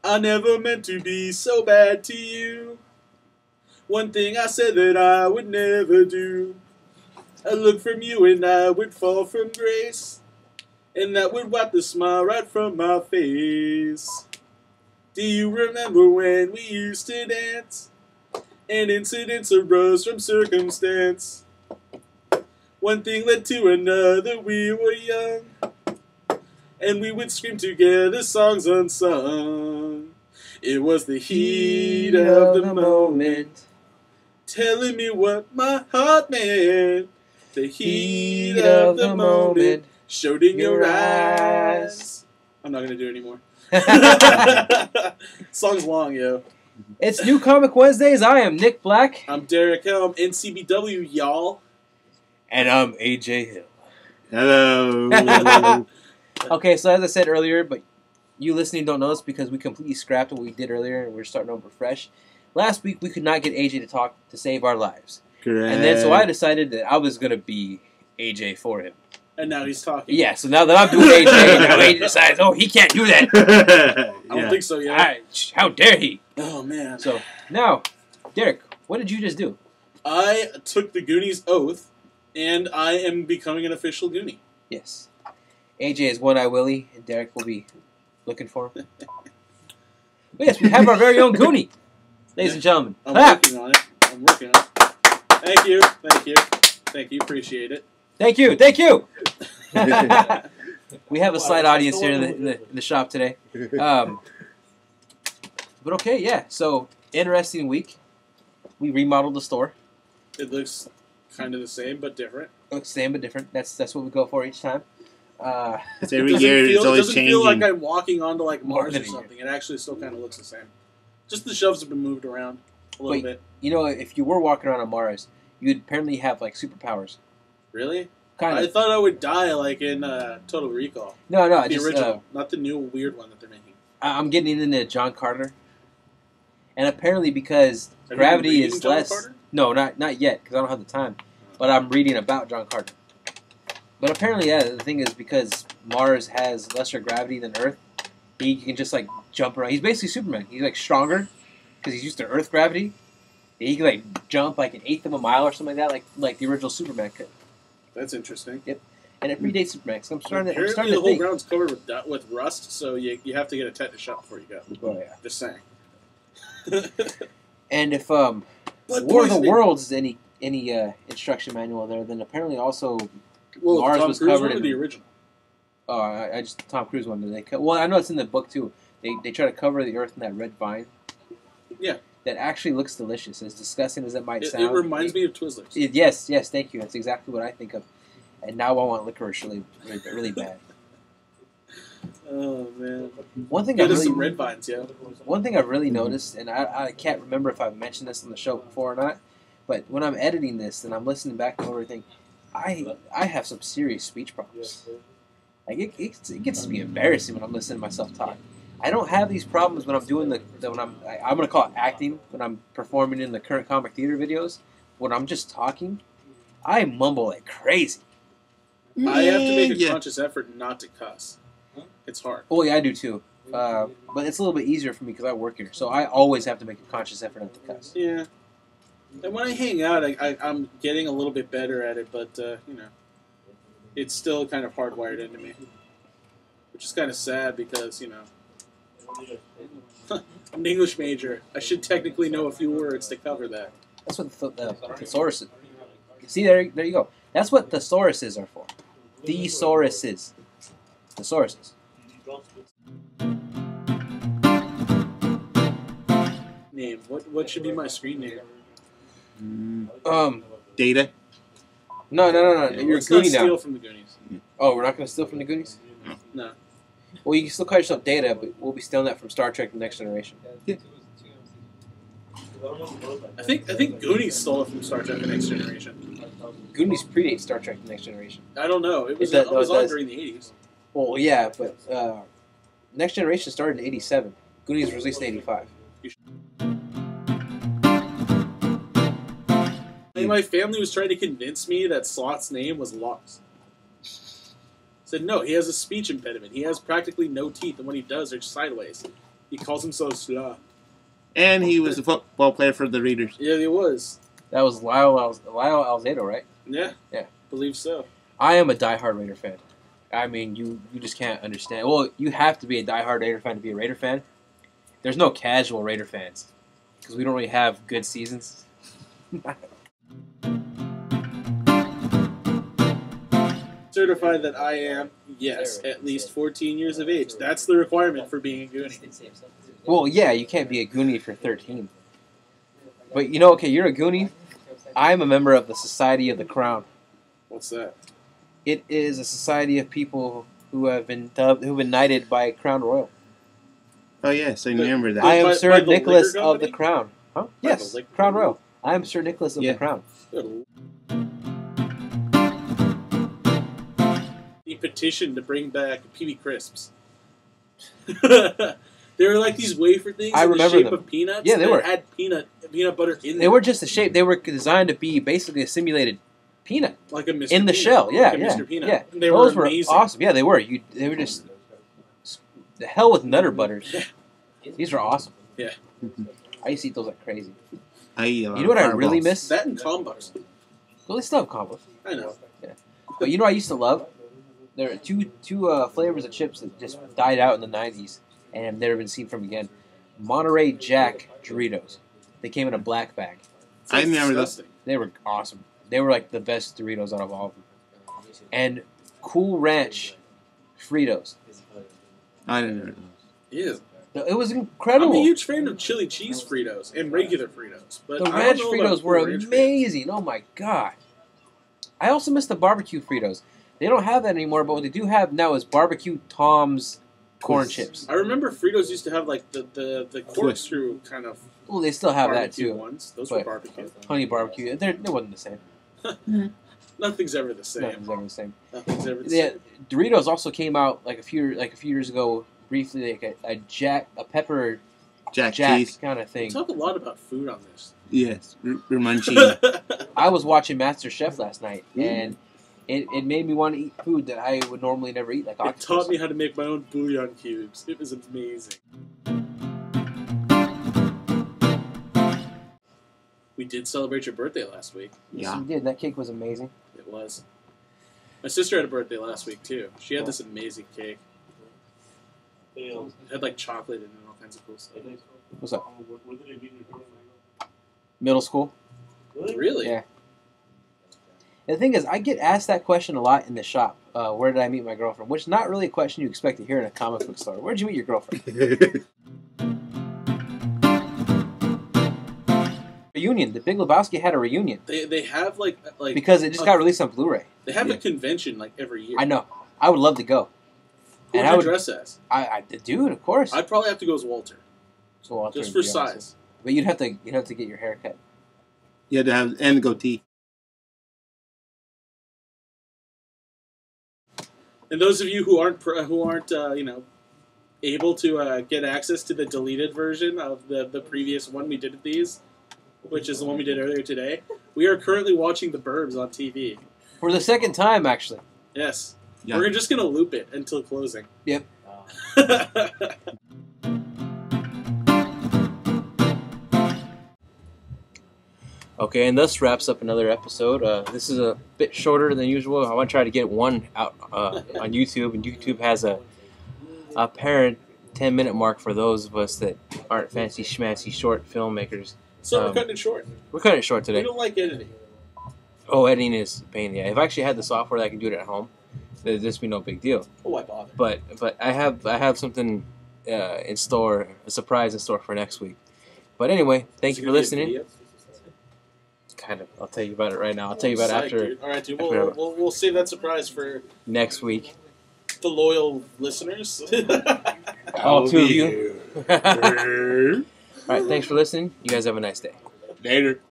I never meant to be so bad to you. One thing I said that I would never do. A look from you and I would fall from grace, and that would wipe the smile right from my face. Do you remember when we used to dance, and incidents arose from circumstance? One thing led to another, we were young, and we would scream together songs unsung. It was the heat of the moment, telling me what my heart meant. The heat of the moment showed in your eyes. I'm not going to do it anymore. Song's long, yo. It's New Comic Wednesdays. I am Nick Black. I'm Derek Helm, NCBW, y'all. And I'm AJ Hill. Hello. Okay, so as I said earlier, but you listening don't know this because we completely scrapped what we did earlier and we're starting over fresh. Last week we could not get AJ to talk to save our lives. Correct. And then so I decided that I was going to be AJ for him. And now he's talking. Yeah, so now that I'm doing AJ, now AJ decides, oh, he can't do that. I don't think so, yeah. How dare he? Oh, man. So, now, Derek, what did you just do? I took the Goonies oath, and I am becoming an official Goonie. Yes. AJ is One-Eye Willie, and Derek will be looking for him. But yes, we have our very own Goonie, ladies and gentlemen. I'm working on it. Thank you. Appreciate it. Thank you. We have a slight audience here in the shop today. But okay, yeah. So, interesting week. We remodeled the store. It looks kind of the same, but different. Looks same but different. That's what we go for each time. It's every year. It's always changing. It doesn't changing. feel like I'm walking onto like Mars or More than a something. It actually still kind of looks the same. Just the shelves have been moved around a little bit. You know, if you were walking around on Mars, you'd apparently have like superpowers. Really? Kind of. I thought I would die like in Total Recall. No, The just, original, not the new weird one that they're making. I'm getting into John Carter, and apparently because gravity is less. Carter? No, not yet, because I don't have the time. But I'm reading about John Carter. But apparently, yeah, the thing is because Mars has lesser gravity than Earth, he can just like jump around. He's basically Superman. He's like stronger because he's used to Earth gravity. He can like jump like 1/8 of a mile or something like that, like the original Superman could. That's interesting. Yep, and it predates Superman. So I'm starting Apparently to the whole think. ground's covered with rust, so you have to get a tetanus shot before you go. Oh yeah. Just saying. And if Blood War of the poisoning. Worlds is any instruction manual there, then apparently also Well, Mars Tom was Cruise covered one or in the original. I just Tom Cruise one. Well, I know it's in the book too. They try to cover the Earth in that red vine. Yeah. That actually looks delicious. As disgusting as it might It sound. reminds me of Twizzlers. Yes, thank you. That's exactly what I think of. And now I want licorice really bad. Oh man. One thing Get us some red vines, yeah. One thing I've really noticed, and I can't remember if I've mentioned this on the show before or not, but when I'm editing this and I'm listening back to everything, I have some serious speech problems. Like it gets to be embarrassing when I'm listening to myself talk. I don't have these problems when I'm doing I'm gonna call it acting, when I'm performing in the current comic theater videos. When I'm just talking, I mumble like crazy. I have to make a conscious effort not to cuss. It's hard. Oh yeah, I do too. But it's a little bit easier for me because I work here, so I always have to make a conscious effort not to cuss. Yeah. And when I hang out, I'm getting a little bit better at it, but it's still kind of hardwired into me, which is kind of sad because I'm an English major. I should technically know a few words to cover that. That's what the thesauruses. See, there you go. That's what thesauruses are for. Thesauruses. Thesauruses. Name. What should be my screen name? Data. No. You're a Let's not Goonie steal now. from the Goonies. Oh, we're not going to steal from the Goonies? No. Well, you can still call yourself Data, but we'll be stealing that from Star Trek: The Next Generation. I think Goonies stole it from Star Trek: The Next Generation. Goonies predate Star Trek: The Next Generation. I don't know. It was It on does. during the 80s. Well, yeah, but Next Generation started in '87. Goonies was released in '85. My family was trying to convince me that Slot's name was Lars. Said no, he has a speech impediment. He has practically no teeth, and when he does, they're sideways. He calls himself Slaw. And he was a football player for the Raiders. Yeah, he was. That was Lyle Alzado, right? Yeah. Yeah. Believe so. I am a diehard Raider fan. I mean, you just can't understand. Well, you have to be a diehard Raider fan to be a Raider fan. There's no casual Raider fans because we don't really have good seasons. Certified that I am, yes, at least 14 years of age. That's the requirement for being a Goonie. Well, yeah, you can't be a Goonie if you're 13. But you know, okay, you're a Goonie. I'm a member of the Society of the Crown. What's that? It is a society of people who have been knighted by Crown Royal. Oh, yes, I remember that. I am By Sir the Nicholas liquor of the company? Crown. Huh? By Yes, the liquor Crown company? Royal. I am Sir Nicholas of Yeah. the Crown. He petitioned to bring back PB Crisps. They were like these wafer things I in the remember shape them. of peanuts. Yeah, they that were. had peanut butter in them. They were just the shape. They were designed to be basically a simulated peanut like a Mr. in the Peanut, shell. Yeah, like a yeah, Mr. Peanut. yeah. And they Those were were amazing. awesome. Yeah, they were. They were just the hell with Nutter Butters. These are awesome. Yeah. I used to eat those like crazy. I eat a lot You know what I of really Fireballs. miss? That and combos. Well, they still have combos. I know. But you know what I used to love? There are two flavors of chips that just died out in the 90s and have never been seen from again. Monterey Jack Doritos. They came in a black bag. Sounds I remember those. disgusting. They were awesome. They were like the best Doritos out of all of them. And Cool Ranch Fritos. I don't know. Ew. It was incredible. I'm a huge fan of chili cheese Fritos and regular Fritos, but The I don't ranch know about Fritos were Cool Ranch Fritos. amazing. Oh my god. I also miss the barbecue Fritos. They don't have that anymore, but what they do have now is barbecue Tom's corn Twist. chips. I remember Fritos used to have like the corkscrew kind of Well, they still have that barbecue too. ones. Those But- were barbecue. Honey barbecue. They wasn't the same. Nothing's ever the same. Nothing's ever the same. Nothing's ever the Yeah, same. Doritos also came out like a few years ago, briefly, like a pepper Jack Jack cheese. kind of We thing. talk a lot about food on this. Yes. We're munching. I was watching Master Chef last night, and it made me want to eat food that I would normally never eat, like It octopus. taught me how to make my own bouillon cubes. It was amazing. We did celebrate your birthday last week. Yes, Yeah. you did. That cake was amazing. It was. My sister had a birthday last week too. She had this amazing cake. It had like chocolate in it and all kinds of cool stuff. What's up? Middle school. Really? Yeah. The thing is, I get asked that question a lot in the shop. Where did I meet my girlfriend? Which is not really a question you expect to hear in a comic book store. Where did you meet your girlfriend? Reunion. The Big Lebowski had a reunion They have like because it just got released on Blu-ray. they have Yeah. a convention like every year. I know. I would love to go. Who And would I you would- dress as? Dude, of course. I'd probably have to go as Walter, So Walter just would for be awesome. size. But you'd have to get your hair cut. You had to have and goatee. And those of you who aren't able to get access to the deleted version of the previous one we did of these, which is the one we did earlier today, we are currently watching The Burbs on TV. For the second time, actually. Yes. Yeah. We're just going to loop it until closing. Yep. Okay, and thus wraps up another episode. This is a bit shorter than usual. I want to try to get one out on YouTube, and YouTube has a apparent 10-minute mark for those of us that aren't fancy schmancy short filmmakers. So we're cutting it short. We're cutting it short We today. don't like editing. Oh, editing is a pain. Yeah, if I actually had the software that I can do it at home, this would be no big deal. Oh, why bother? But I have something in store, a surprise in store for next week. But anyway, thank Is you it for gonna be a listening. video? Kind of. I'll tell you about it right now. I'll tell you about it Psych, after dude. All right, dude. after- We'll save that surprise for next week. the loyal listeners. All two of you. All right, thanks for listening. You guys have a nice day. Later.